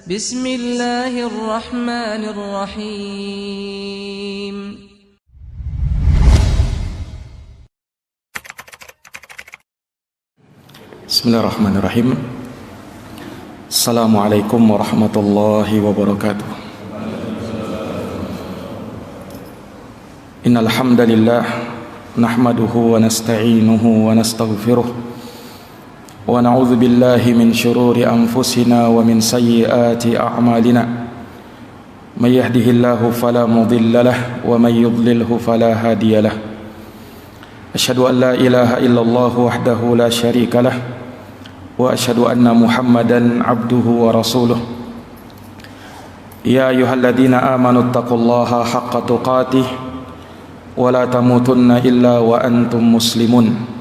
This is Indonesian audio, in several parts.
Bismillahirrahmanirrahim. Bismillahirrahmanirrahim. Assalamualaikum warahmatullahi wabarakatuh. Innal hamdalillah nahmaduhu wa nasta'inuhu wa nastaghfiruh wa na'udzu billahi min shururi anfusina wa min sayyiati a'malina. May yahdihillahu fala mudilla lahu wa may yudlilhu fala hadiya lahu. Asyhadu an la ilaha illallah wahdahu la syarika lahu wa asyhadu anna Muhammadan abduhu wa rasuluh. Ya ayyuhalladzina amanu taqullaha haqqa tuqatih wa la tamutunna illa wa antum muslimun.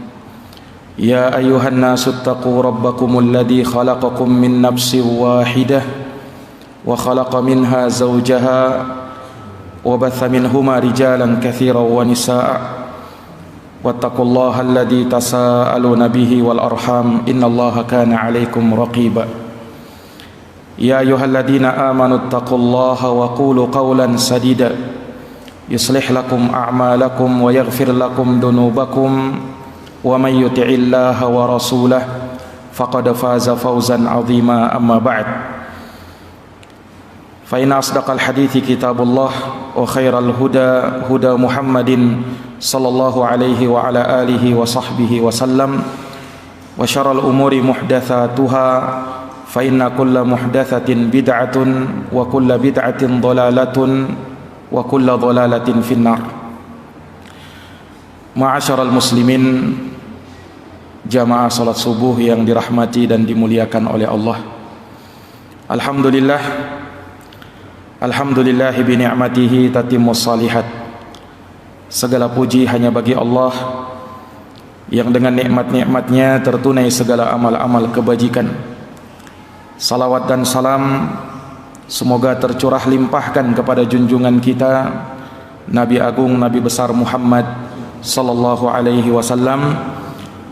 Ya ayyuhan nasu taqu rabbakumul ladzi khalaqakum min nafsin wahidah wa khalaqa minha zawjaha wa batha minhuma rijalan katsiran wa nisaa'a wattaqullaha alladzi tasaaluna bihi wal arham innallaha kana 'alaikum raqiba. Ya ayyuhalladzina amanu taqullaha wa qulu qawlan sadida yuslih lakum a'malakum wa yaghfir lakum dhunubakum wa may yuti'illaha wa rasulahu faqad faza fawzan 'azima. Amma ba'd, fa inna asdaqal hadithi kitabullah wa khairal huda huda Muhammadin sallallahu alaihi wa ala alihi wa sahbihi wa sallam wa syarrul umuri muhdatsatuha fa inna kulla muhdatsatin bid'atun wa kulla bid'atin dhalalatun wa kulla dhalalatin finnar. Ma'asyiral muslimin, jamaah salat subuh yang dirahmati dan dimuliakan oleh Allah. Alhamdulillahi bi ni'matihi tatimmus shalihat. Segala puji hanya bagi Allah yang dengan nikmat-nikmatnya tertunai segala amal-amal kebajikan. Salawat dan salam semoga tercurah limpahkan kepada junjungan kita Nabi Agung, Nabi besar Muhammad sallallahu alaihi wasallam,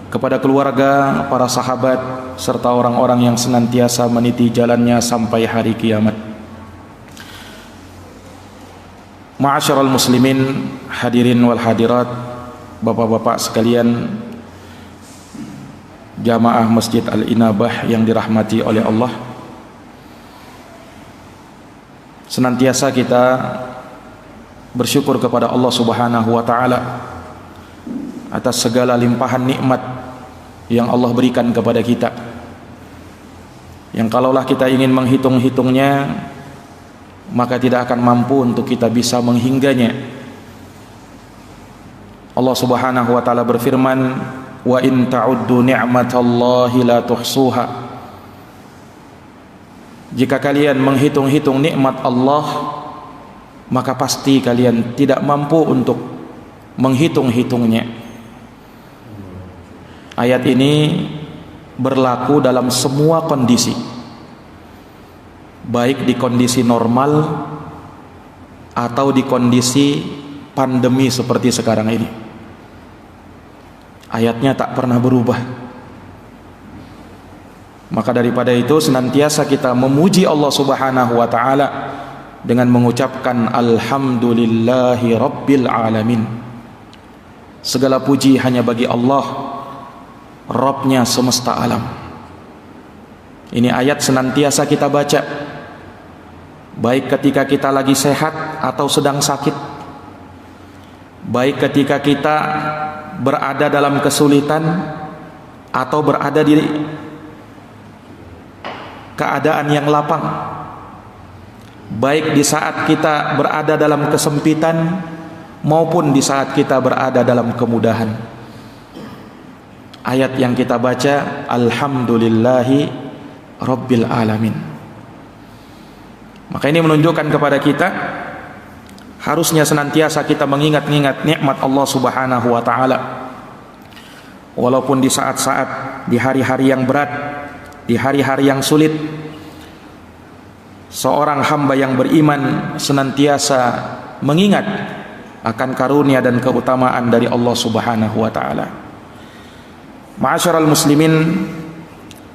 kepada keluarga, para sahabat, serta orang-orang yang senantiasa meniti jalannya sampai hari kiamat. Ma'asyiral muslimin, hadirin wal hadirat, bapak-bapak sekalian, jamaah Masjid Al-Inabah yang dirahmati oleh Allah. Senantiasa kita bersyukur kepada Allah Subhanahu wa taala atas segala limpahan nikmat yang Allah berikan kepada kita, yang kalaulah kita ingin menghitung-hitungnya maka tidak akan mampu untuk kita bisa menghingganya. Allah Subhanahu wa taala berfirman, wa in ta'uddu ni'matallahi la tuhsuha. Jika kalian menghitung-hitung nikmat Allah, maka pasti kalian tidak mampu untuk menghitung-hitungnya. Ayat ini berlaku dalam semua kondisi, baik di kondisi normal atau di kondisi pandemi seperti sekarang ini. Ayatnya tak pernah berubah. Maka daripada itu senantiasa kita memuji Allah Subhanahu wa taala dengan mengucapkan alhamdulillahi rabbil alamin. Segala puji hanya bagi Allah, Rabbnya semesta alam. Ini ayat senantiasa kita baca, baik ketika kita lagi sehat atau sedang sakit, baik ketika kita berada dalam kesulitan atau berada di keadaan yang lapang, baik di saat kita berada dalam kesempitan maupun di saat kita berada dalam kemudahan. Ayat yang kita baca, alhamdulillahi rabbil alamin. Maka ini menunjukkan kepada kita harusnya senantiasa kita mengingat-ingat nikmat Allah Subhanahu wa taala. Walaupun di saat-saat, di hari-hari yang berat, di hari-hari yang sulit, seorang hamba yang beriman senantiasa mengingat akan karunia dan keutamaan dari Allah Subhanahu wa taala. Ma'asyiral muslimin,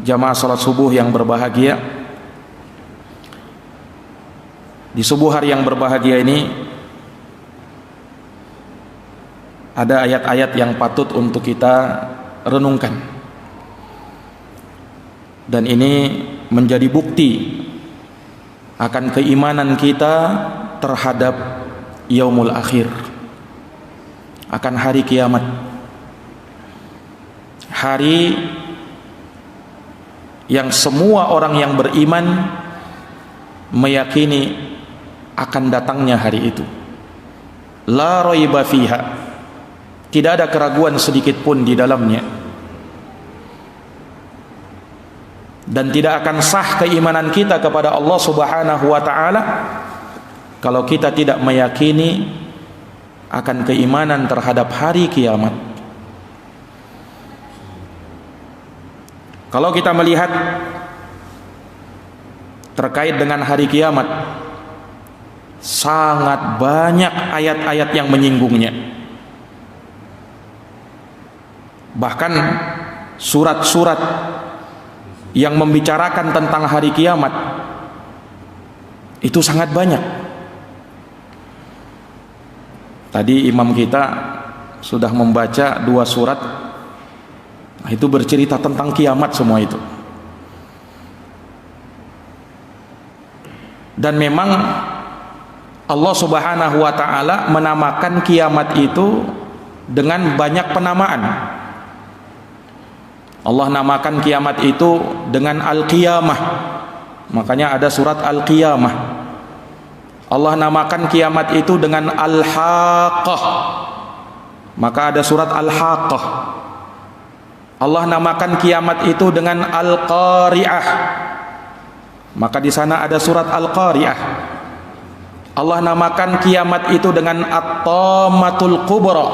jamaah salat subuh yang berbahagia, Di subuh hari yang berbahagia ini ada ayat-ayat yang patut untuk kita renungkan, dan ini menjadi bukti akan keimanan kita terhadap yaumul akhir, akan hari kiamat, hari yang semua orang yang beriman meyakini akan datangnya hari itu. La raiba fiha, tidak ada keraguan sedikit pun di dalamnya, dan tidak akan sah keimanan kita kepada Allah Subhanahu wa taala kalau kita tidak meyakini akan keimanan terhadap hari kiamat. Kalau kita melihat terkait dengan hari kiamat, sangat banyak ayat-ayat yang menyinggungnya. Bahkan surat-surat yang membicarakan tentang hari kiamat itu sangat banyak. Tadi imam kita sudah membaca 2 surat, itu bercerita tentang kiamat semua itu. Dan memang Allah Subhanahu wa taala menamakan kiamat itu dengan banyak penamaan. Allah namakan kiamat itu dengan Al-Qiyamah, makanya ada surat Al-Qiyamah. Allah namakan kiamat itu dengan Al-Haqqah, maka ada surat Al-Haqqah. Allah namakan kiamat itu dengan Al-Qari'ah, maka di sana ada surat Al-Qari'ah. Allah namakan kiamat itu dengan At-Tammatul Kubra,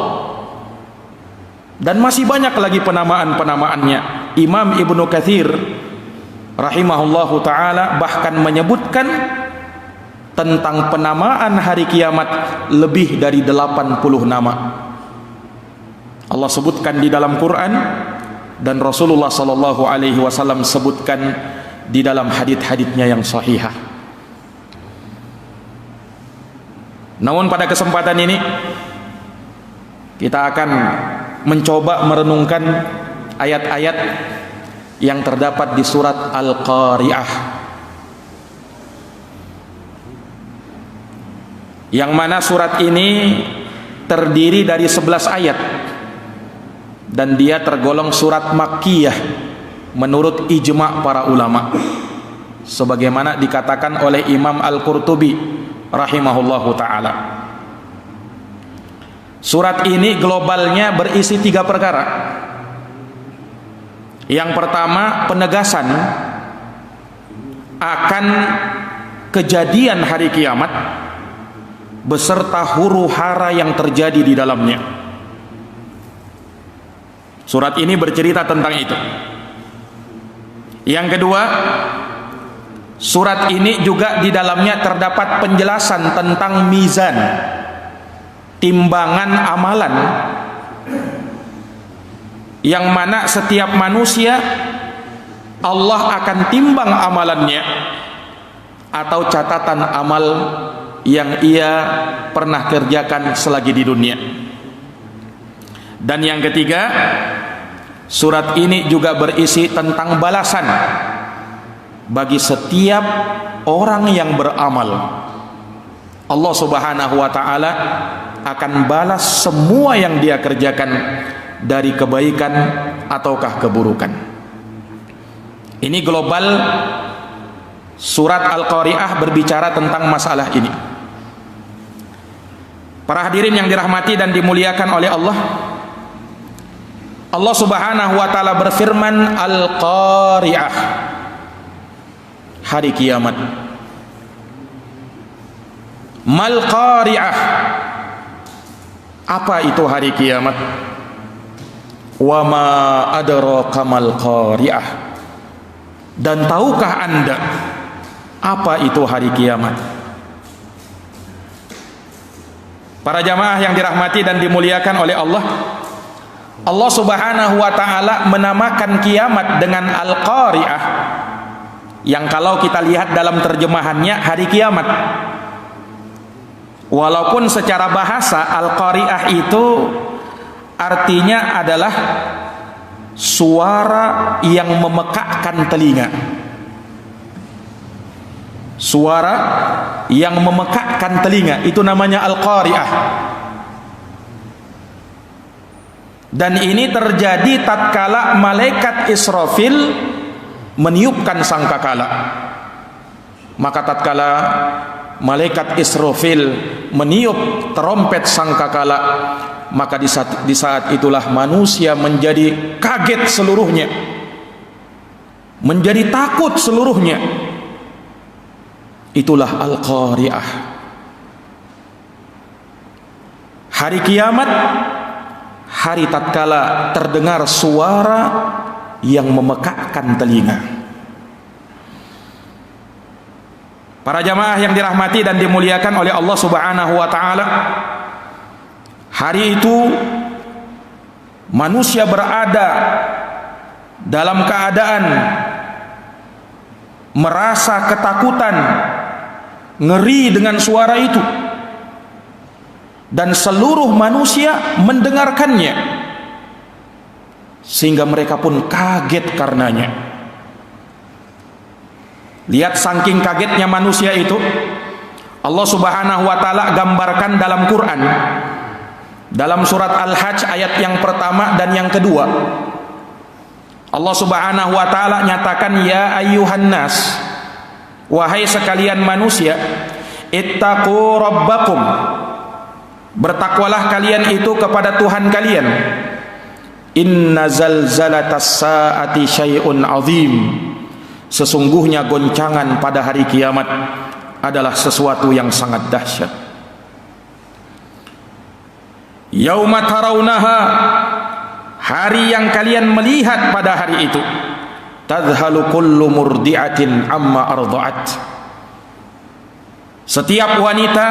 dan masih banyak lagi penamaan-penamaannya. Imam Ibnu Katsir rahimahullahu taala bahkan menyebutkan tentang penamaan hari kiamat lebih dari 80 nama. Allah sebutkan di dalam Quran, dan Rasulullah sallallahu alaihi wasallam sebutkan di dalam hadits-haditsnya yang sahihah. Namun pada kesempatan ini kita akan mencoba merenungkan ayat-ayat yang terdapat di surat Al-Qari'ah, yang mana surat ini terdiri dari 11 ayat, dan dia tergolong surat Makkiyah menurut ijma' para ulama, sebagaimana dikatakan oleh Imam Al-Qurtubi rahimahullahu ta'ala. Surat ini globalnya berisi 3 perkara. Yang pertama, penegasan akan kejadian hari kiamat beserta huru-hara yang terjadi di dalamnya. Surat ini bercerita tentang itu. Yang kedua, surat ini juga di dalamnya terdapat penjelasan tentang mizan, timbangan amalan, yang mana setiap manusia Allah akan timbang amalannya atau catatan amal yang ia pernah kerjakan selagi di dunia. Dan yang ketiga, surat ini juga berisi tentang balasan bagi setiap orang yang beramal. Allah Subhanahu wa taala akan balas semua yang dia kerjakan dari kebaikan ataukah keburukan. Ini global surat Al-Qari'ah berbicara tentang masalah ini. Para hadirin yang dirahmati dan dimuliakan oleh Allah, Allah Subhanahu wa taala berfirman, Al-Qari'ah, hari kiamat. Mal Qari'ah, apa itu hari kiamat? Wa ma adraka mal Qari'ah, dan tahukah Anda apa itu hari kiamat? Para jamaah yang dirahmati dan dimuliakan oleh Allah, Allah Subhanahu wa taala menamakan kiamat dengan Al-Qari'ah, yang kalau kita lihat dalam terjemahannya hari kiamat. Walaupun secara bahasa al-qari'ah itu artinya adalah suara yang memekakkan telinga. Suara yang memekakkan telinga itu namanya al-qari'ah. Dan ini terjadi tatkala malaikat Israfil meniupkan sangkakala. Maka tatkala malaikat Israfil meniup terompet sangkakala, maka di saat itulah manusia menjadi kaget seluruhnya, menjadi takut seluruhnya. Itulah al-qari'ah. Hari kiamat, hari tatkala terdengar suara yang memekakkan telinga. Para jamaah yang dirahmati dan dimuliakan oleh Allah Subhanahu wa taala, hari itu manusia berada dalam keadaan merasa ketakutan, ngeri dengan suara itu, dan seluruh manusia mendengarkannya, sehingga mereka pun kaget karenanya. Lihat saking kagetnya manusia itu, Allah Subhanahu wa taala gambarkan dalam Quran, dalam surat Al-Hajj ayat yang pertama dan yang kedua. Allah Subhanahu wa taala nyatakan, ya ayyuhan nas, wahai sekalian manusia, ittaqu rabbakum, bertakwalah kalian itu kepada Tuhan kalian. Inna zalzalatas saati syai'un azim, sesungguhnya goncangan pada hari kiamat adalah sesuatu yang sangat dahsyat. Yauma tarawunaha, hari yang kalian melihat pada hari itu, tadhalu kullu murdi'atin amma arda'at, setiap wanita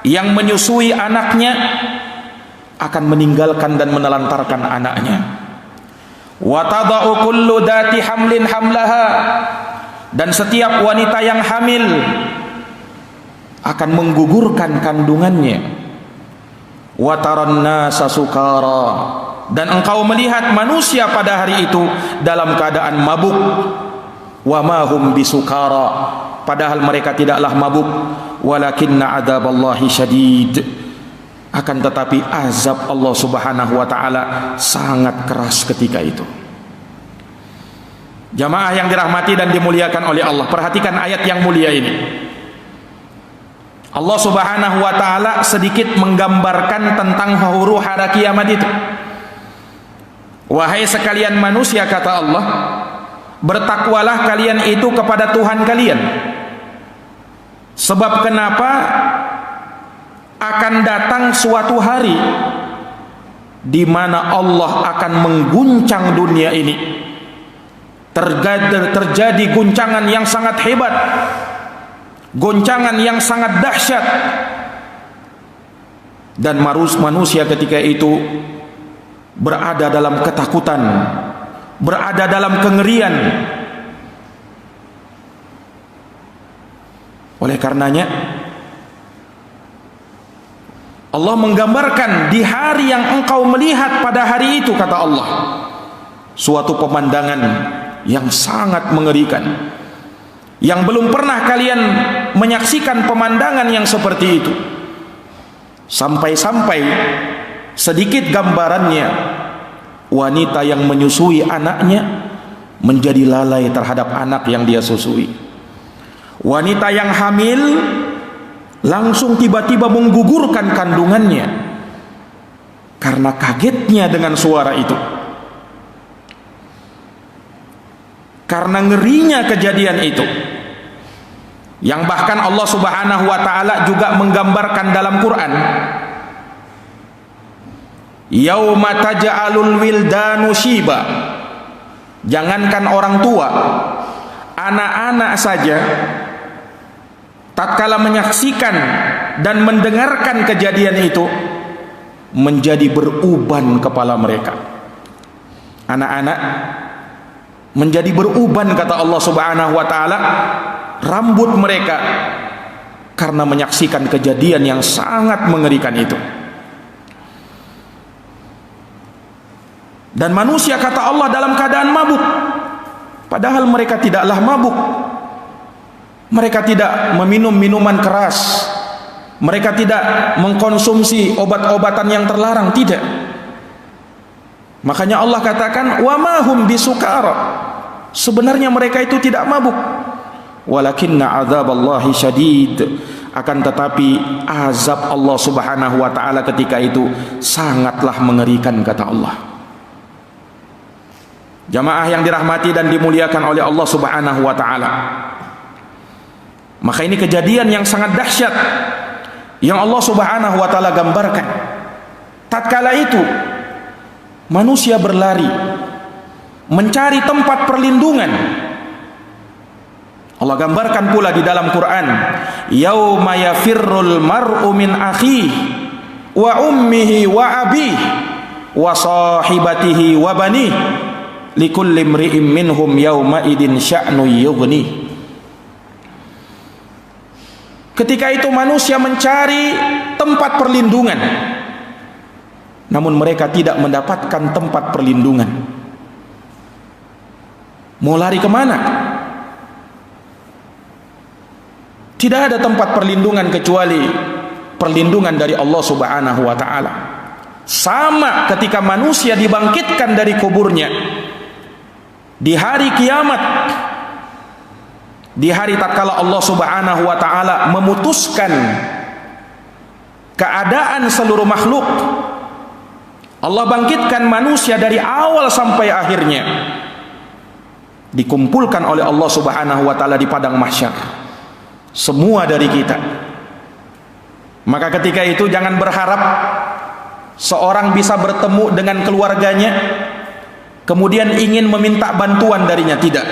yang menyusui anaknya akan meninggalkan dan menelantarkan anaknya. Wa tada'u kullu dati hamlin hamlaha, dan setiap wanita yang hamil akan menggugurkan kandungannya. Wa taran nasa sukara, dan engkau melihat manusia pada hari itu dalam keadaan mabuk. Wa ma hum bisukara, padahal mereka tidaklah mabuk. Walakinna adzaballahi syadid, akan tetapi azab Allah Subhanahu wa taala sangat keras ketika itu. Jamaah yang dirahmati dan dimuliakan oleh Allah, perhatikan ayat yang mulia ini. Allah Subhanahu wa taala sedikit menggambarkan tentang huru-hara kiamat itu. Wahai sekalian manusia, kata Allah, bertakwalah kalian itu kepada Tuhan kalian. Sebab kenapa? Akan datang suatu hari di mana Allah akan mengguncang dunia ini. Terjadi guncangan yang sangat hebat, goncangan yang sangat dahsyat, dan manusia ketika itu berada dalam ketakutan, berada dalam kengerian. Oleh karenanya Allah menggambarkan di hari yang engkau melihat pada hari itu, kata Allah, suatu pemandangan yang sangat mengerikan, yang belum pernah kalian menyaksikan pemandangan yang seperti itu. Sampai-sampai sedikit gambarannya, wanita yang menyusui anaknya menjadi lalai terhadap anak yang dia susui. Wanita yang hamil langsung tiba-tiba menggugurkan kandungannya karena kagetnya dengan suara itu, karena ngerinya kejadian itu, yang bahkan Allah Subhanahu wa taala juga menggambarkan dalam Quran, yauma taj'alul wildanu shiba, jangankan orang tua, anak-anak saja tatkala menyaksikan dan mendengarkan kejadian itu menjadi beruban kepala mereka. Anak-anak menjadi beruban, kata Allah Subhanahu wa taala, rambut mereka karena menyaksikan kejadian yang sangat mengerikan itu. Dan manusia, kata Allah, dalam keadaan mabuk, padahal mereka tidaklah mabuk. Mereka tidak meminum minuman keras, mereka tidak mengkonsumsi obat-obatan yang terlarang, tidak. Makanya Allah katakan wa ma hum bisukara, sebenarnya mereka itu tidak mabuk. Walakinna azaballahi syadid, akan tetapi azab Allah Subhanahu wa taala ketika itu sangatlah mengerikan, kata Allah. Jamaah yang dirahmati dan dimuliakan oleh Allah Subhanahu wa taala, maka ini kejadian yang sangat dahsyat yang Allah Subhanahu wa taala gambarkan. Tatkala itu manusia berlari mencari tempat perlindungan. Allah gambarkan pula di dalam Quran, yauma yafirrul mar'u min akhihi wa ummihi wa abihi wa sahibatihi wa banihi likulli imri'in minhum yauma idin sya'nu yughni. Ketika itu manusia mencari tempat perlindungan, namun mereka tidak mendapatkan tempat perlindungan. Mau lari kemana? Tidak ada tempat perlindungan kecuali perlindungan dari Allah Subhanahu wa taala. Sama ketika manusia dibangkitkan dari kuburnya di hari kiamat, di hari tatkala Allah Subhanahu wa taala memutuskan keadaan seluruh makhluk. Allah bangkitkan manusia dari awal sampai akhirnya, dikumpulkan oleh Allah Subhanahu wa taala di padang mahsyar, semua dari kita. Maka ketika itu jangan berharap seorang bisa bertemu dengan keluarganya kemudian ingin meminta bantuan darinya, tidak.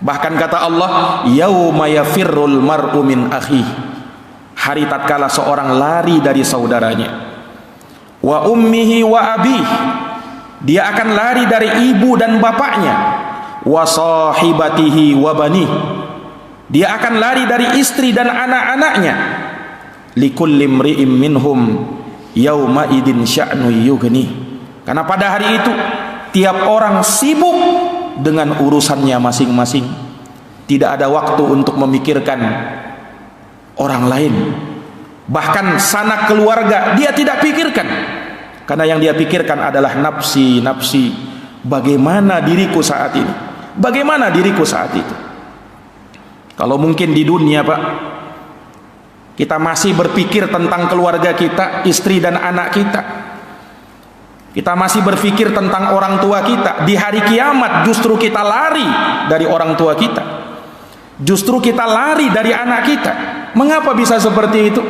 Bahkan kata Allah, yauma yafirrul mar'u min akhihi, hari tatkala seorang lari dari saudaranya, wa ummihi wa abihi, dia akan lari dari ibu dan bapaknya, wa sahibatihi wa banihi, dia akan lari dari istri dan anak-anaknya, likulli imri'in minhum yauma idin sya'nu yughni, karena pada hari itu tiap orang sibuk dengan urusannya masing-masing, tidak ada waktu untuk memikirkan orang lain. Bahkan sanak keluarga dia tidak pikirkan, karena yang dia pikirkan adalah nafsi, nafsi. Bagaimana diriku saat ini? Bagaimana diriku saat itu? Kalau mungkin di dunia, Pak, kita masih berpikir tentang keluarga kita, istri dan anak kita, kita masih berpikir tentang orang tua kita. Di hari kiamat justru kita lari dari orang tua kita, justru kita lari dari anak kita. Mengapa bisa seperti itu?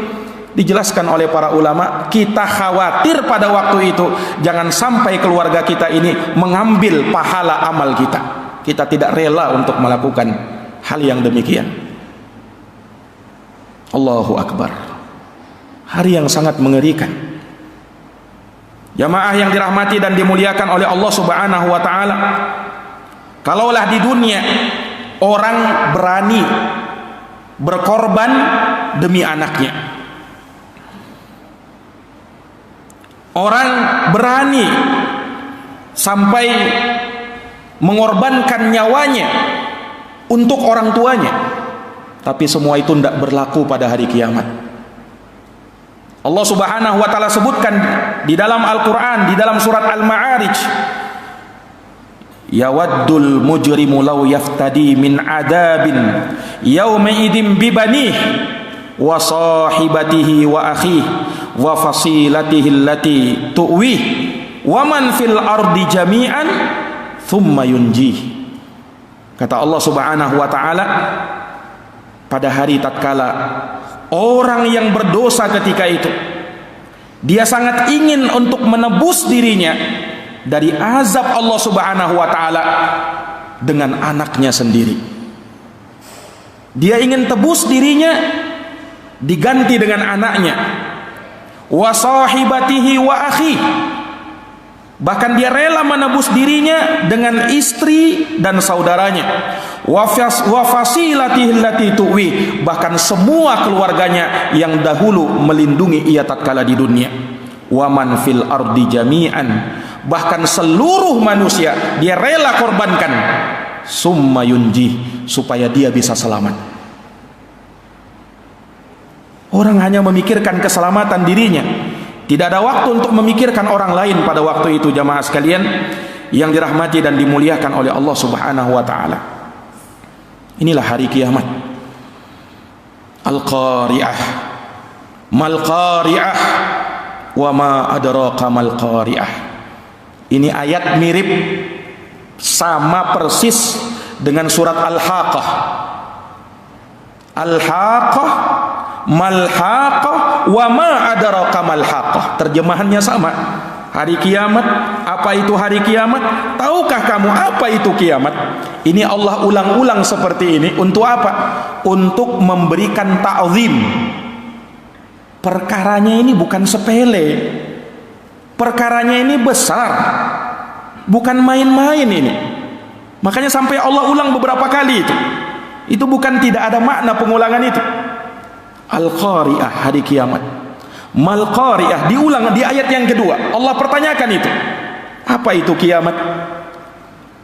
Dijelaskan oleh para ulama, kita khawatir pada waktu itu jangan sampai keluarga kita ini mengambil pahala amal kita. Kita tidak rela untuk melakukan hal yang demikian. Allahu Akbar. Hari yang sangat mengerikan. Jamaah yang dirahmati dan dimuliakan oleh Allah Subhanahu wa taala, kalaulah di dunia orang berani berkorban demi anaknya, orang berani sampai mengorbankan nyawanya untuk orang tuanya, tapi semua itu tidak berlaku pada hari kiamat. Allah Subhanahu wa taala sebutkan di dalam Al-Qur'an, di dalam surat Al-Ma'arij, yawaddul mujrimu law yaftadi min adabin yauma idzin bi banihi wa sahibatihi wa akhihi wa fasilatihi allati tuwi wa man fil ardi jami'an thumma yunjih. Kata Allah Subhanahu wa taala, pada hari tatkala orang yang berdosa ketika itu, dia sangat ingin untuk menebus dirinya dari azab Allah Subhanahu wa taala dengan anaknya sendiri. Dia ingin tebus dirinya diganti dengan anaknya. Wa sahibatihi wa akhi. Bahkan dia rela menebus dirinya dengan istri dan saudaranya. wa fasilatihi allati tuwi, bahkan semua keluarganya yang dahulu melindungi ia tatkala di dunia. Wa man fil ardi jami'an, bahkan seluruh manusia dia rela korbankan, summa yunji, supaya dia bisa selamat. Orang hanya memikirkan keselamatan dirinya, tidak ada waktu untuk memikirkan orang lain pada waktu itu. Jamaah sekalian yang dirahmati dan dimuliakan oleh Allah Subhanahu wa taala. Inilah hari kiamat. Al-Qari'ah. Mal Qari'ah wa ma adraka mal Qari'ah. Ini ayat mirip sama persis dengan surat Al-Haqqah. Al-Haqqah mal Haqqah wa ma adraka mal Haqqah. Terjemahannya sama. Hari kiamat, apa itu hari kiamat? Tahukah kamu apa itu kiamat? Ini Allah ulang-ulang seperti ini untuk apa? Untuk memberikan ta'zim. Perkaranya ini bukan sepele. Perkaranya ini besar. Bukan main-main ini. Makanya sampai Allah ulang beberapa kali itu. Itu bukan tidak ada makna pengulangan itu. Al-Qari'ah, hari kiamat. Mal Qari'ah, diulang di ayat yang kedua. Allah pertanyakan itu. Apa itu kiamat?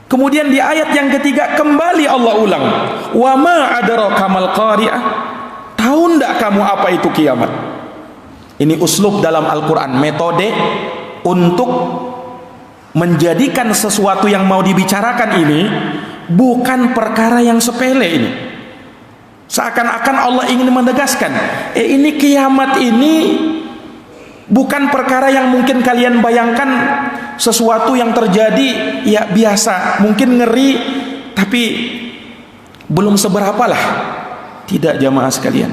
Kemudian di ayat yang ketiga kembali Allah ulang. Wa ma adraka mal Qari'ah. Tahu enggak kamu apa itu kiamat? Ini uslub dalam Al-Quran, metode untuk menjadikan sesuatu yang mau dibicarakan ini bukan perkara yang sepele ini. Seakan-akan Allah ingin menegaskan, ini kiamat ini bukan perkara yang mungkin kalian bayangkan sesuatu yang terjadi ya biasa, mungkin ngeri tapi belum seberapa lah. Tidak, jamaah sekalian.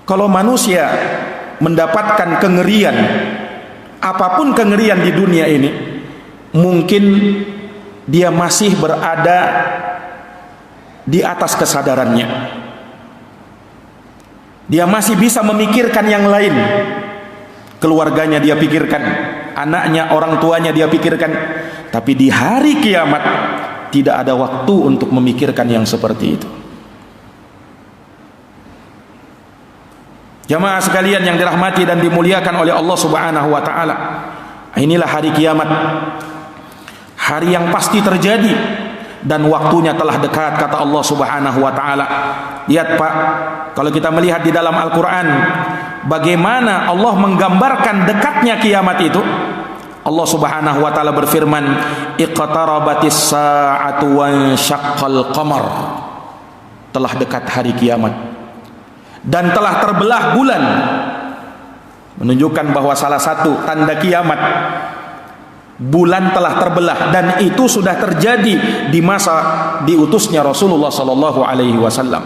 Kalau manusia mendapatkan kengerian, apapun kengerian di dunia ini, mungkin dia masih berada di atas kesadarannya. Dia masih bisa memikirkan yang lain. Keluarganya dia pikirkan, anaknya, orang tuanya dia pikirkan. Tapi di hari kiamat tidak ada waktu untuk memikirkan yang seperti itu. Jamaah sekalian yang dirahmati dan dimuliakan oleh Allah Subhanahu wa taala. Inilah hari kiamat. Hari yang pasti terjadi dan waktunya telah dekat, kata Allah Subhanahu wa taala. Lihat Pak, kalau kita melihat di dalam Al-Qur'an bagaimana Allah menggambarkan dekatnya kiamat itu. Allah Subhanahu wa taala berfirman, "Iqtarabatis sa'atu wan syaqqal qamar." Telah dekat hari kiamat dan telah terbelah bulan, menunjukkan bahwa salah satu tanda kiamat, bulan telah terbelah, dan itu sudah terjadi di masa diutusnya Rasulullah sallallahu alaihi wasallam.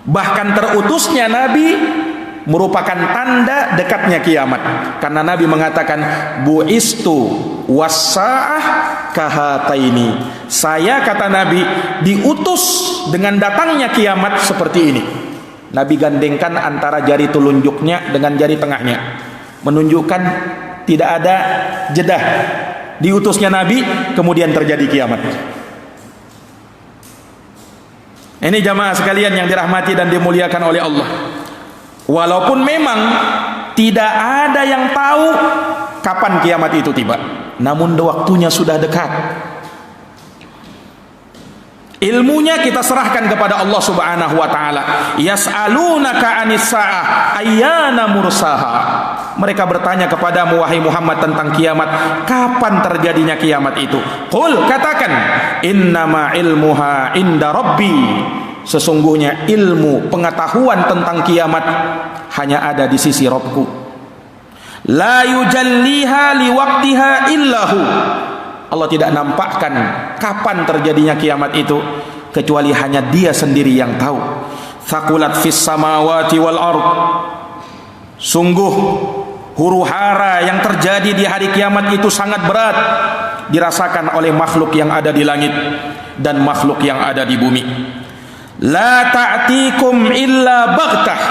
Bahkan terutusnya Nabi merupakan tanda dekatnya kiamat, karena Nabi mengatakan, bu'istu was-sa'ah kahataini. Saya, kata Nabi, diutus dengan datangnya kiamat seperti ini. Nabi gandengkan antara jari telunjuknya dengan jari tengahnya, menunjukkan tidak ada jeda. Diutusnya Nabi, kemudian terjadi kiamat. Ini jamaah sekalian yang dirahmati dan dimuliakan oleh Allah. Walaupun memang tidak ada yang tahu kapan kiamat itu tiba, namun waktunya sudah dekat. Ilmunya kita serahkan kepada Allah Subhanahu wa taala. Yas'alunaka 'anis sa'ah ayyana mursaha. Mereka bertanya kepadamu wahai Muhammad tentang kiamat, kapan terjadinya kiamat itu? Qul, katakan, innama ilmuha inda rabbi. Sesungguhnya ilmu pengetahuan tentang kiamat hanya ada di sisi Rabbku. La yujalliha liwaqtiha illahu. Allah tidak nampakkan kapan terjadinya kiamat itu kecuali hanya Dia sendiri yang tahu. Thaqulat fis samawati wal ard. Sungguh huru-hara yang terjadi di hari kiamat itu sangat berat dirasakan oleh makhluk yang ada di langit dan makhluk yang ada di bumi. La ta'tikum illa baghtah.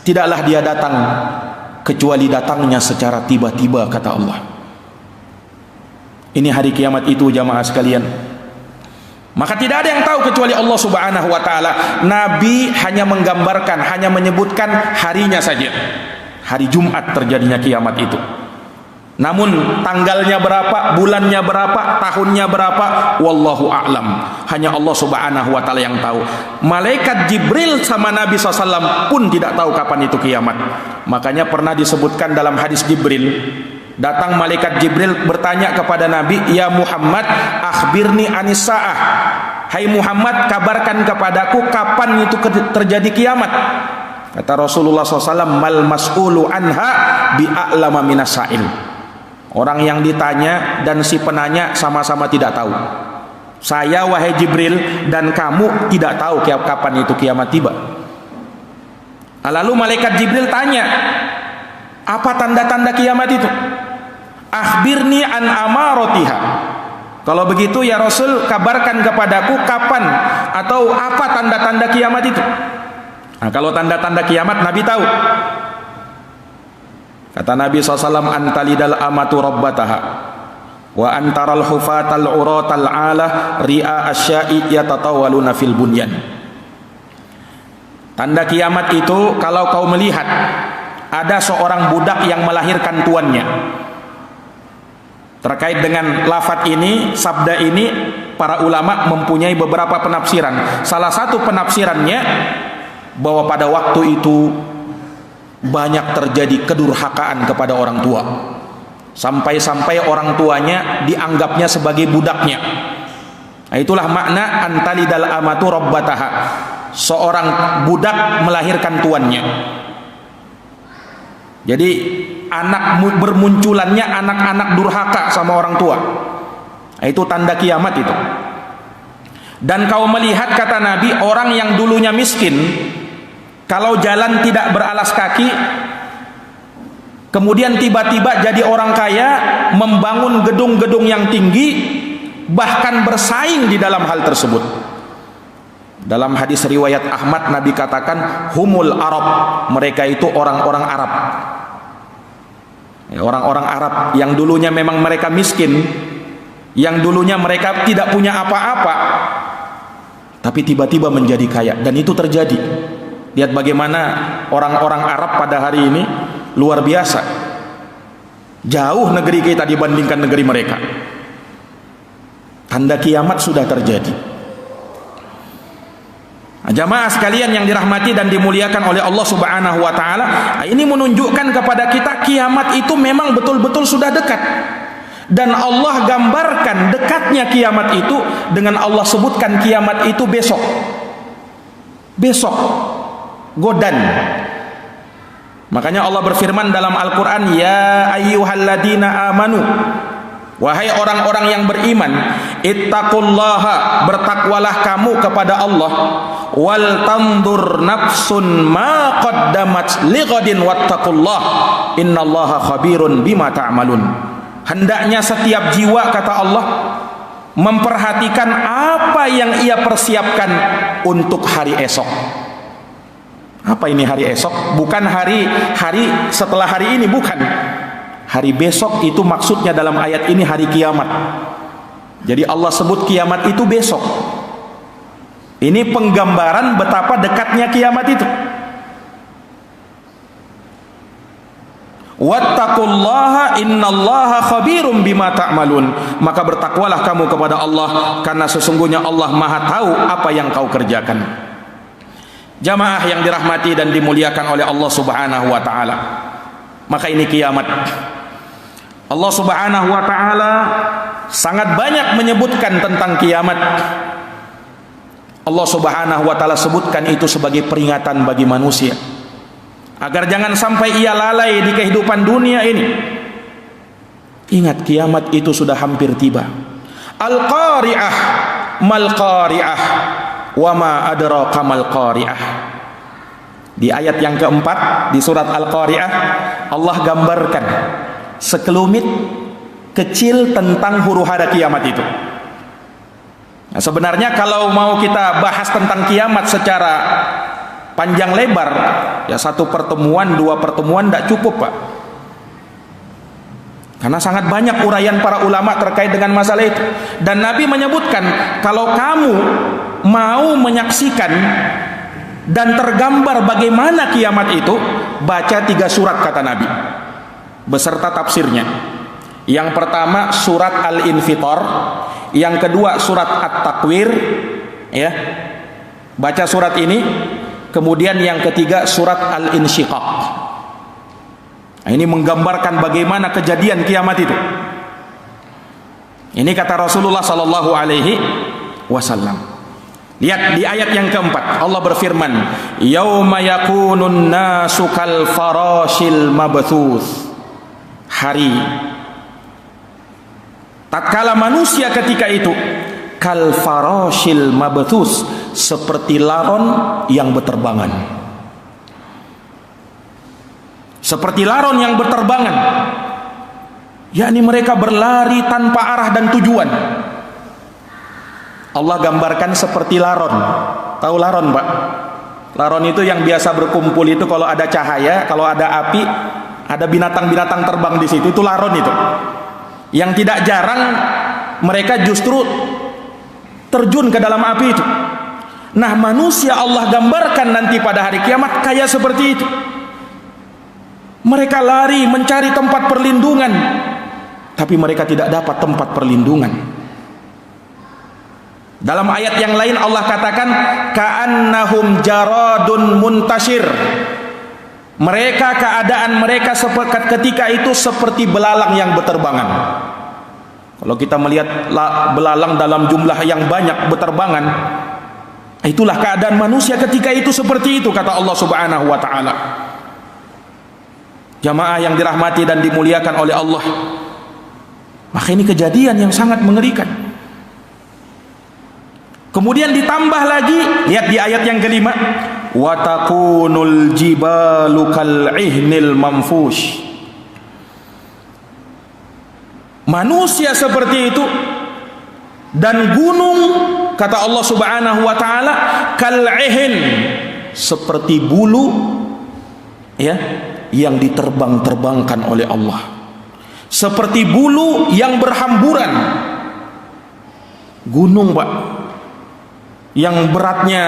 Tidaklah dia datang kecuali datangnya secara tiba-tiba, kata Allah. Ini hari kiamat itu jamaah sekalian. Maka tidak ada yang tahu kecuali Allah Subhanahu wa taala. Nabi hanya menggambarkan, hanya menyebutkan harinya saja. Hari Jumat terjadinya kiamat itu. Namun tanggalnya berapa, bulannya berapa, tahunnya berapa, wallahu a'lam. Hanya Allah Subhanahu wa taala yang tahu. Malaikat Jibril sama Nabi SAW pun tidak tahu kapan itu kiamat. Makanya pernah disebutkan dalam hadis Jibril, datang malaikat Jibril bertanya kepada Nabi, "Ya Muhammad, akhbirni anis sa'ah." Hai Muhammad, kabarkan kepadaku kapan itu terjadi kiamat. Kata Rasulullah SAW, "Mal mas'ulu anha bi'a'lama minas sa'il." Orang yang ditanya dan si penanya sama-sama tidak tahu. Saya wahai Jibril dan kamu tidak tahu kapan itu kiamat tiba. Lalu malaikat Jibril tanya, apa tanda-tanda kiamat itu? Akhbirni an amarotiha. Kalau begitu ya Rasul, kabarkan kepadaku kapan atau apa tanda-tanda kiamat itu. Nah, kalau tanda-tanda kiamat Nabi tahu. Kata Nabi SAW, antalidal amatu rabbataha wa antaral hufatal uratal ala ri'a asya'i yatatawaluna fil bunyan. Tanda kiamat itu kalau kau melihat ada seorang budak yang melahirkan tuannya. Terkait dengan lafaz ini, sabda ini, para ulama mempunyai beberapa penafsiran. Salah satu penafsirannya bahwa pada waktu itu banyak terjadi kedurhakaan kepada orang tua, sampai-sampai orang tuanya dianggapnya sebagai budaknya. Nah, itulah makna antalidal amatu rabbataha. Seorang budak melahirkan tuannya. Jadi anak bermunculannya anak-anak durhaka sama orang tua. Nah, itu tanda kiamat itu. Dan kau melihat, kata Nabi, orang yang dulunya miskin, kalau jalan tidak beralas kaki, kemudian tiba-tiba jadi orang kaya, membangun gedung-gedung yang tinggi, bahkan bersaing di dalam hal tersebut. Dalam hadis riwayat Ahmad, Nabi katakan, humul Arab, mereka itu orang-orang Arab. Orang-orang Arab yang dulunya memang mereka miskin, yang dulunya mereka tidak punya apa-apa, tapi tiba-tiba menjadi kaya. Dan itu terjadi. Lihat bagaimana orang-orang Arab pada hari ini luar biasa. Jauh negeri kita dibandingkan negeri mereka. Tanda kiamat sudah terjadi. Nah, jamaah sekalian yang dirahmati dan dimuliakan oleh Allah Subhanahu wa taala, ini menunjukkan kepada kita kiamat itu memang betul-betul sudah dekat. Dan Allah gambarkan dekatnya kiamat itu dengan Allah sebutkan kiamat itu besok. Besok. Godan. Makanya Allah berfirman dalam Al-Quran, ya ayyuhalladzina amanu, wahai orang-orang yang beriman, ittaqullaha, bertakwalah kamu kepada Allah, wal tandur nafsun ma qaddamat lighadin wattaqullah innallaha khabirun bima ta'malun. Hendaknya setiap jiwa, kata Allah, memperhatikan apa yang ia persiapkan untuk hari esok. Apa ini hari esok? Bukan hari setelah hari ini, bukan. Hari besok itu maksudnya dalam ayat ini hari kiamat. Jadi Allah sebut kiamat itu besok. Ini penggambaran betapa dekatnya kiamat itu. Wattaqullaha innallaha khabirum bima ta'malun. Maka bertakwalah kamu kepada Allah, karena sesungguhnya Allah Maha tahu apa yang kau kerjakan. Jamaah yang dirahmati dan dimuliakan oleh Allah Subhanahu wa taala. Maka ini kiamat. Allah Subhanahu wa taala sangat banyak menyebutkan tentang kiamat. Allah Subhanahu wa taala sebutkan itu sebagai peringatan bagi manusia, agar jangan sampai ia lalai di kehidupan dunia ini. Ingat, kiamat itu sudah hampir tiba. Al-Qari'ah, mal Qari'ah, wa ma adraka mal Qari'ah. Di ayat yang keempat di surat Al-Qari'ah, Allah gambarkan sekelumit kecil tentang huru-hara kiamat itu. Nah, sebenarnya kalau mau kita bahas tentang kiamat secara panjang lebar, ya satu pertemuan, dua pertemuan tidak cukup, Pak. Karena sangat banyak uraian para ulama terkait dengan masalah itu. Dan Nabi menyebutkan, kalau kamu mau menyaksikan dan tergambar bagaimana kiamat itu, baca 3 surat kata Nabi beserta tafsirnya. Yang pertama surat Al-Infitar, yang kedua surat At-Takwir, ya. Baca surat ini. Kemudian yang ketiga surat Al-Insyiqaq. Nah, ini menggambarkan bagaimana kejadian kiamat itu. Ini kata Rasulullah sallallahu alaihi wasallam. Lihat di ayat yang keempat, Allah berfirman, "Yauma yakunun nasu kal farashil mabthuts." Hari tatkala manusia ketika itu kal farashil mabthuts, seperti laron yang berterbangan. Seperti laron yang berterbangan, yakni mereka berlari tanpa arah dan tujuan. Allah gambarkan seperti laron. Tahu laron, Pak? Laron itu yang biasa berkumpul itu kalau ada cahaya, kalau ada api, ada binatang-binatang terbang di situ. Itu laron itu. Yang tidak jarang mereka justru terjun ke dalam api itu. Nah, manusia Allah gambarkan nanti pada hari kiamat kayak seperti itu. Mereka lari mencari tempat perlindungan, tapi mereka tidak dapat tempat perlindungan. Dalam ayat yang lain Allah katakan, ka'annahum jaradun muntashir. Mereka, keadaan mereka ketika itu seperti belalang yang berterbangan. Kalau kita melihat belalang dalam jumlah yang banyak berterbangan, itulah keadaan manusia ketika itu, seperti itu kata Allah Subhanahu wa taala. Jamaah yang dirahmati dan dimuliakan oleh Allah, maka ini kejadian yang sangat mengerikan. Kemudian ditambah lagi, lihat di ayat yang kelima, wa takunul jibalu kal ihnil manfush. Manusia seperti itu, dan gunung kata Allah Subhanahu wa taala kal ihn, seperti bulu, ya, yang diterbang-terbangkan oleh Allah, seperti bulu yang berhamburan. Gunung, Pak, yang beratnya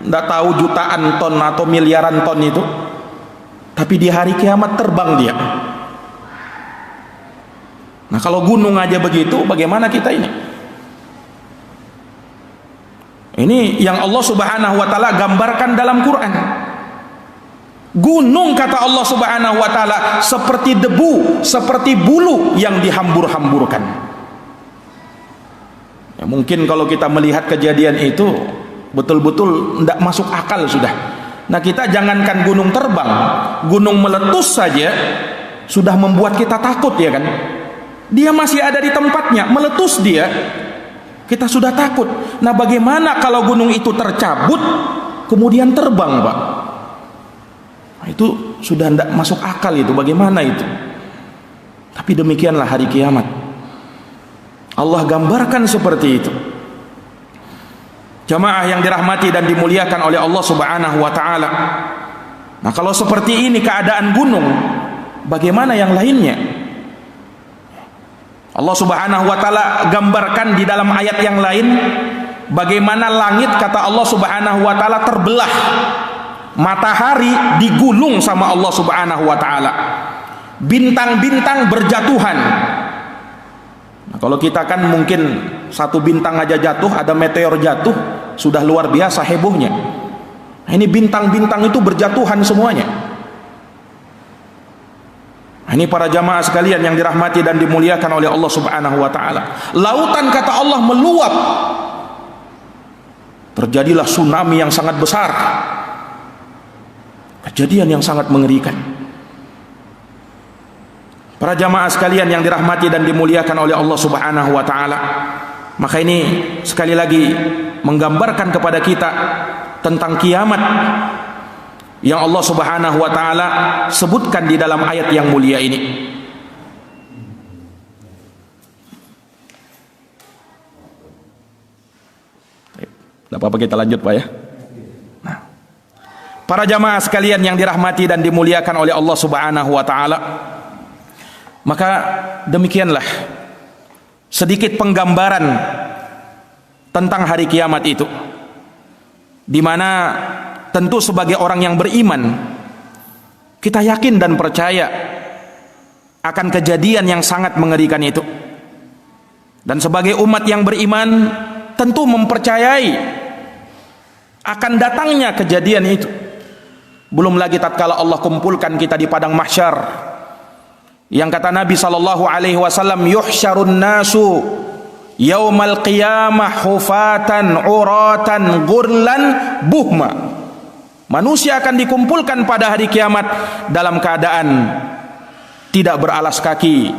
tidak tahu jutaan ton atau miliaran ton itu, tapi di hari kiamat terbang dia. Nah, kalau gunung aja begitu, bagaimana kita ini? Ini yang Allah Subhanahu wa taala gambarkan dalam Quran. Gunung kata Allah Subhanahu wa taala seperti debu, seperti bulu yang dihambur-hamburkan. Ya, mungkin kalau kita melihat kejadian itu betul-betul tidak masuk akal sudah. Nah, kita jangankan gunung terbang, gunung meletus saja sudah membuat kita takut, ya kan? Dia masih ada di tempatnya, meletus dia, kita sudah takut. Nah, bagaimana kalau gunung itu tercabut kemudian terbang, Pak? Itu sudah tidak masuk akal itu, bagaimana itu? Tapi demikianlah hari kiamat. Allah gambarkan seperti itu. Jamaah yang dirahmati dan dimuliakan oleh Allah Subhanahu wa taala. Nah, kalau seperti ini keadaan gunung, bagaimana yang lainnya? Allah Subhanahu wa taala gambarkan di dalam ayat yang lain bagaimana langit kata Allah Subhanahu wa taala terbelah. Matahari digulung sama Allah Subhanahu wa taala. Bintang-bintang berjatuhan. Nah, kalau kita kan mungkin satu bintang aja jatuh, ada meteor jatuh, sudah luar biasa hebohnya. Nah, ini bintang-bintang itu berjatuhan semuanya. Nah, ini para jamaah sekalian yang dirahmati dan dimuliakan oleh Allah Subhanahu wa taala. Lautan kata Allah meluap. Terjadilah tsunami yang sangat besar. Kejadian yang sangat mengerikan. Para jamaah sekalian yang dirahmati dan dimuliakan oleh Allah Subhanahu wa taala, maka ini sekali lagi menggambarkan kepada kita tentang kiamat yang Allah Subhanahu wa taala sebutkan di dalam ayat yang mulia ini. Tidak apa-apa, kita lanjut, Pak, ya. Para jamaah sekalian yang dirahmati dan dimuliakan oleh Allah Subhanahu wa taala, Maka demikianlah sedikit penggambaran tentang hari kiamat itu, di mana tentu sebagai orang yang beriman kita yakin dan percaya akan kejadian yang sangat mengerikan itu. Dan sebagai umat yang beriman tentu mempercayai akan datangnya kejadian itu. Belum lagi tatkala Allah kumpulkan kita di padang mahsyar, yang kata Nabi SAW, yuhsyarun nasu yaumal qiyamah hufatan uratan gurlan buhma. Manusia akan dikumpulkan pada hari kiamat dalam keadaan tidak beralas kaki,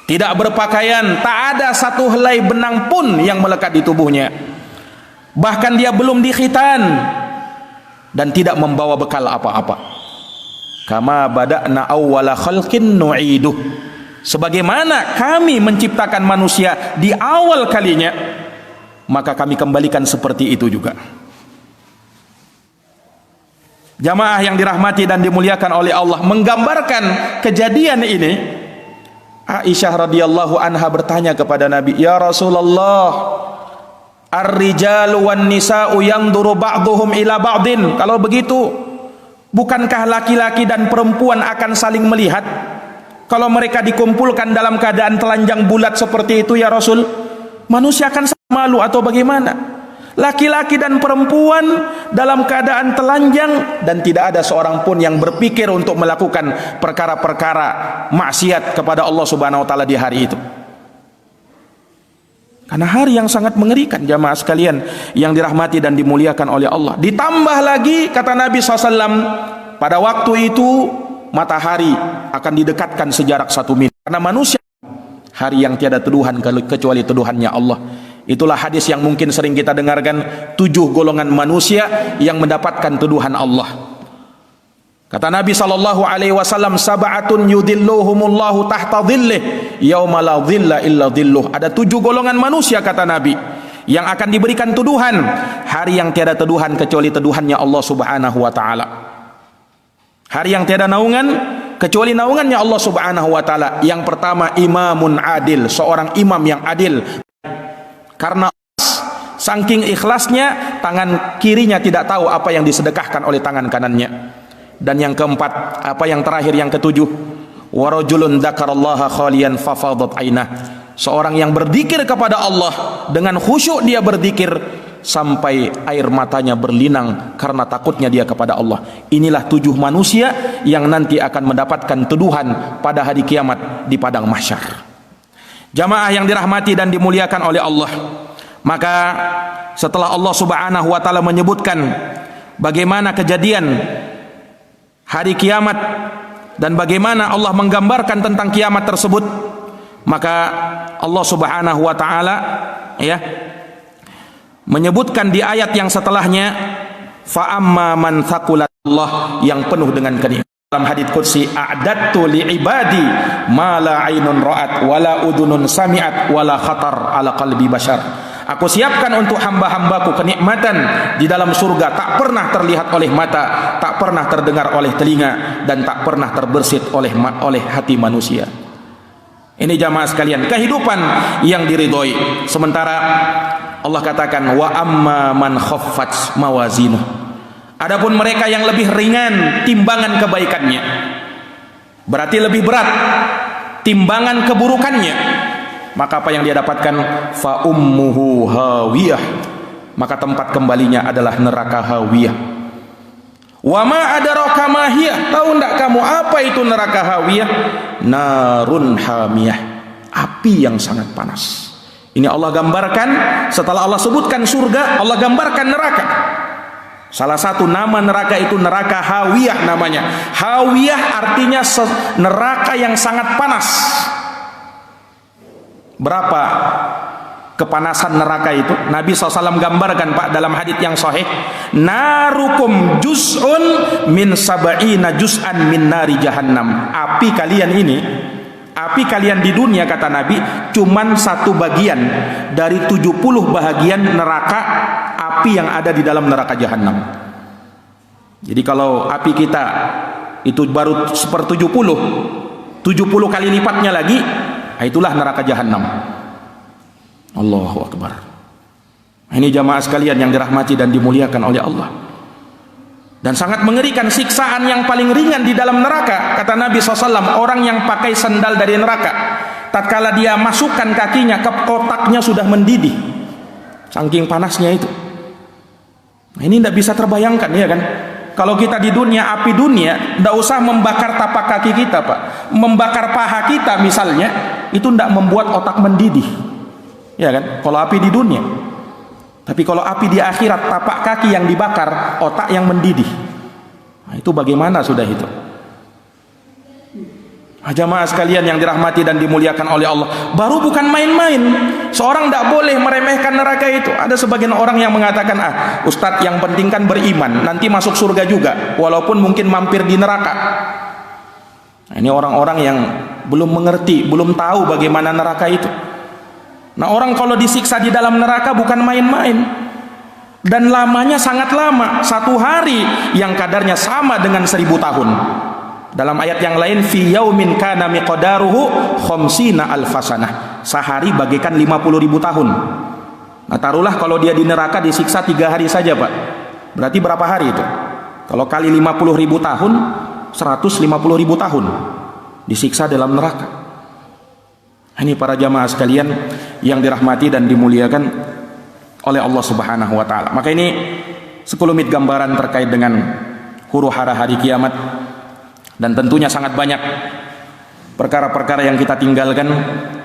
tidak berpakaian, tak ada satu helai benang pun yang melekat di tubuhnya. Bahkan dia belum dikhitan dan tidak membawa bekal apa-apa. Kama bada'na awwala khalqin nu'iduh. Sebagaimana kami menciptakan manusia di awal kalinya, maka kami kembalikan seperti itu juga. Jamaah yang dirahmati dan dimuliakan oleh Allah, menggambarkan kejadian ini, Aisyah radhiyallahu anha bertanya kepada Nabi, "Ya Rasulullah, ar-rijalu wan nisa'u yanzuru ba'dhum ila ba'din." Kalau begitu, bukankah laki-laki dan perempuan akan saling melihat kalau mereka dikumpulkan dalam keadaan telanjang bulat seperti itu ya Rasul? Manusia akan malu atau bagaimana? Laki-laki dan perempuan dalam keadaan telanjang dan tidak ada seorang pun yang berpikir untuk melakukan perkara-perkara maksiat kepada Allah Subhanahu wa taala di hari itu. Karena hari yang sangat mengerikan, jamaah sekalian yang dirahmati dan dimuliakan oleh Allah. Ditambah lagi kata Nabi SAW, pada waktu itu matahari akan didekatkan sejarak 1 mil. Karena manusia hari yang tiada tuduhan kecuali tuduhannya Allah. Itulah hadis yang mungkin sering kita dengarkan, 7 golongan manusia yang mendapatkan tuduhan Allah. Kata Nabi SAW, sab'atun yudhilluhumullahu tahta dhillih yauma la dhilla illa dhilluh. Ada 7 golongan manusia kata Nabi yang akan diberikan tuduhan hari yang tiada tuduhan kecuali tuduhannya Allah Subhanahu wa taala. Hari yang tiada naungan kecuali naungannya Allah Subhanahu wa taala. Yang pertama, imamun adil, seorang imam yang adil. Karena saking ikhlasnya, tangan kirinya tidak tahu apa yang disedekahkan oleh tangan kanannya. Dan yang keempat, apa yang terakhir, yang ketujuh, warajulun dzakarallaha khaliyan fafadat ainah, seorang yang berzikir kepada Allah dengan khusyuk, dia berzikir sampai air matanya berlinang karena takutnya dia kepada Allah. Inilah 7 manusia yang nanti akan mendapatkan tuduhan pada hari kiamat di padang mahsyar. Jamaah yang dirahmati dan dimuliakan oleh Allah, maka setelah Allah Subhanahu wa taala menyebutkan bagaimana kejadian hari kiamat dan bagaimana Allah menggambarkan tentang kiamat tersebut, maka Allah Subhanahu wa taala menyebutkan di ayat yang setelahnya, fa amma man thaqulat, Allah yang penuh dengan kenikmatan. Dalam hadits qudsi, a'dattu li ibadi ma la ainun ra'at wala udunun sami'at wala khatar ala qalbi bashar. Aku siapkan untuk hamba-hambaku kenikmatan di dalam surga tak pernah terlihat oleh mata, tak pernah terdengar oleh telinga, dan tak pernah terbersit oleh hati manusia. Ini jamaah sekalian, kehidupan yang diridhoi. Sementara Allah katakan, wa amma man khaffat mawazinuh, adapun mereka yang lebih ringan timbangan kebaikannya, berarti lebih berat timbangan keburukannya, maka apa yang dia dapatkan? Fa ummuhu hawiyah, maka tempat kembalinya adalah neraka hawiyah. Wa ma adraka ma hiya, tahu enggak kamu apa itu neraka hawiyah? Narun hamiyah, api yang sangat panas. Ini Allah gambarkan, setelah Allah sebutkan surga, Allah gambarkan neraka. Salah satu nama neraka itu neraka hawiyah namanya. Hawiyah artinya neraka yang sangat panas. Berapa kepanasan neraka itu? Nabi SAW gambarkan Pak dalam hadits yang sahih, narukum juz'un min sab'ina juz'an min nari jahannam. Api kalian ini, api kalian di dunia kata Nabi, cuman 1 bagian dari 70 bahagian neraka api yang ada di dalam neraka jahanam. Jadi kalau api kita itu baru 1/70, 70 kali lipatnya lagi, itulah neraka jahanam. Allahu Akbar. Ini jamaah sekalian yang dirahmati dan dimuliakan oleh Allah. Dan sangat mengerikan siksaan yang paling ringan di dalam neraka, kata Nabi SAW, orang yang pakai sandal dari neraka, tatkala dia masukkan kakinya ke kotaknya sudah mendidih, saking panasnya itu. Nah, ini tidak bisa terbayangkan, ya kan? Kalau kita di dunia, api dunia tidak usah membakar tapak kaki kita, Pak. Membakar paha kita misalnya, itu tidak membuat otak mendidih, ya kan? Kalau api di dunia. Tapi kalau api di akhirat, tapak kaki yang dibakar, otak yang mendidih. Nah, itu bagaimana sudah itu? Jamaah sekalian yang dirahmati dan dimuliakan oleh Allah, baru bukan main-main. Seorang tidak boleh meremehkan neraka itu. Ada sebagian orang yang mengatakan, Ustadz, yang penting kan beriman, nanti masuk surga juga, walaupun mungkin mampir di neraka. Nah, ini orang-orang yang belum mengerti, belum tahu bagaimana neraka itu. Nah, orang kalau disiksa di dalam neraka bukan main-main, dan lamanya sangat lama. Satu hari yang kadarnya sama dengan 1000 tahun. Dalam ayat yang lain, fi yaumin kana miqdaruhu khamsina alfasanah, sehari bagaikan 50.000 tahun. Nah, taruhlah kalau dia di neraka disiksa 3 hari saja, Pak, berarti berapa hari itu? Kalau kali 50.000 tahun, 150.000 tahun disiksa dalam neraka. Ini para jamaah sekalian yang dirahmati dan dimuliakan oleh Allah Subhanahu wa taala. Maka ini sekelumit gambaran terkait dengan huru-hara hari kiamat, dan tentunya sangat banyak perkara-perkara yang kita tinggalkan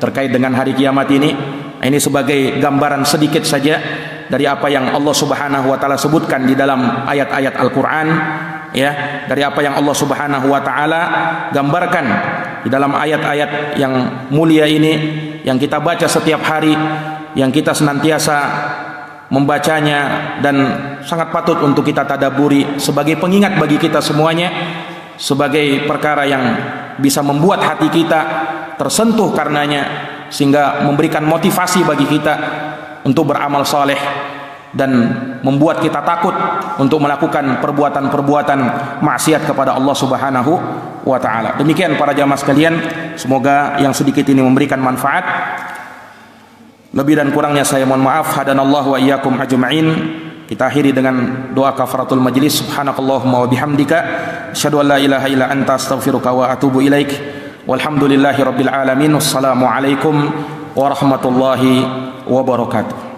terkait dengan hari kiamat ini. Ini sebagai gambaran sedikit saja dari apa yang Allah Subhanahu wa taala sebutkan di dalam ayat-ayat Al-Qur'an, ya, dari apa yang Allah Subhanahu wa taala gambarkan di dalam ayat-ayat yang mulia ini, yang kita baca setiap hari, yang kita senantiasa membacanya, dan sangat patut untuk kita tadaburi sebagai pengingat bagi kita semuanya, sebagai perkara yang bisa membuat hati kita tersentuh karenanya, sehingga memberikan motivasi bagi kita untuk beramal saleh dan membuat kita takut untuk melakukan perbuatan-perbuatan maksiat kepada Allah Subhanahu wa taala. Demikian para jamaah sekalian, semoga yang sedikit ini memberikan manfaat. Lebih dan kurangnya saya mohon maaf. Hadanallahu wa iyyakum ajma'in. Kita akhiri dengan doa kafaratul majlis. Subhanakallahumma wa bihamdika asyhadu an la ilaha illa anta astaghfiruka wa atubu ilaik. Walhamdulillahi rabbil alamin. Wassalamu alaikum warahmatullahi wabarakatuh.